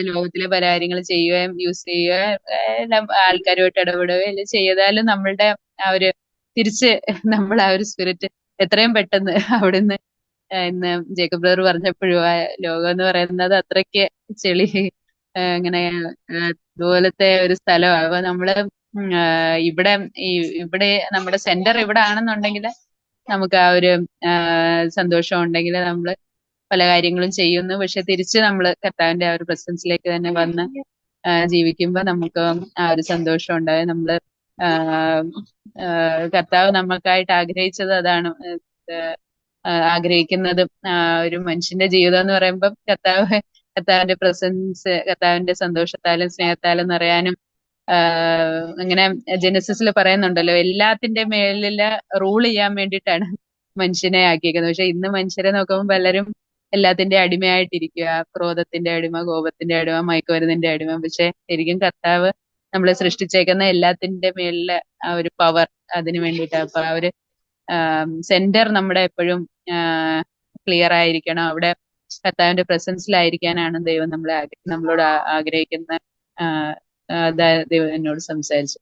ലോകത്തിലെ പല കാര്യങ്ങൾ ചെയ്യുകയും യൂസ് ചെയ്യുകയും ആൾക്കാരുമായിട്ട് ഇടപെടുകയും എല്ലാം ചെയ്താലും നമ്മളുടെ ആ ഒരു തിരിച്ച് നമ്മൾ ആ ഒരു സ്പിരിറ്റ് എത്രയും പെട്ടെന്ന് അവിടുന്ന്, ഇന്ന് ജേക്കബ് ബ്രദർ പറഞ്ഞപ്പോഴും ആ ലോകം എന്ന് പറയുന്നത് അത്രയ്ക്ക് ചെളി ഇങ്ങനെ ഇതുപോലത്തെ ഒരു സ്ഥലമാണ്. അപ്പൊ നമ്മള് ഇവിടെ നമ്മുടെ സെന്റർ ഇവിടെ ആണെന്നുണ്ടെങ്കിൽ നമുക്ക് ആ ഒരു സന്തോഷം ഉണ്ടെങ്കിൽ നമ്മള് പല കാര്യങ്ങളും ചെയ്യുന്നു. പക്ഷെ തിരിച്ച് നമ്മൾ കർത്താവിന്റെ ആ ഒരു പ്രസൻസിലേക്ക് തന്നെ വന്ന് ജീവിക്കുമ്പോൾ നമുക്ക് ആ ഒരു സന്തോഷം ഉണ്ടാകും. നമ്മള് കർത്താവ് നമുക്കായിട്ട് ആഗ്രഹിച്ചത് അതാണ്. ആഗ്രഹിക്കുന്നതും ഒരു മനുഷ്യന്റെ ജീവിതം എന്ന് പറയുമ്പോൾ കർത്താവിന്റെ പ്രസൻസ്, കർത്താവിന്റെ സന്തോഷത്താലും സ്നേഹത്താലും നിറയാനും, അങ്ങനെ ജെനസിസിൽ പറയുന്നുണ്ടല്ലോ, എല്ലാത്തിന്റെ മേലില് റൂൾ ചെയ്യാൻ വേണ്ടിയിട്ടാണ് മനുഷ്യനെ ആക്കിയേക്കുന്നത്. പക്ഷെ ഇന്ന് മനുഷ്യരെ നോക്കുമ്പോൾ പലരും എല്ലാത്തിന്റെ അടിമയായിട്ടിരിക്കുക. ക്രോധത്തിന്റെ അടിമ, കോപത്തിന്റെ അടിമ, മയക്കുമരുന്നിന്റെ അടിമ. പക്ഷെ ശരിക്കും കർത്താവ് നമ്മളെ സൃഷ്ടിച്ചേക്കുന്ന എല്ലാത്തിന്റെ മേലില് ആ ഒരു പവർ അതിന് വേണ്ടിയിട്ടാണ്. അപ്പൊ ആ ഒരു സെന്റർ നമ്മുടെ എപ്പോഴും ക്ലിയർ ആയിരിക്കണം. അവിടെ കർത്താവിന്റെ പ്രസൻസിലായിരിക്കാനാണ് ദൈവം നമ്മളോട് ആഗ്രഹിക്കുന്ന ദൈവം എന്നോട് സംസാരിച്ചു.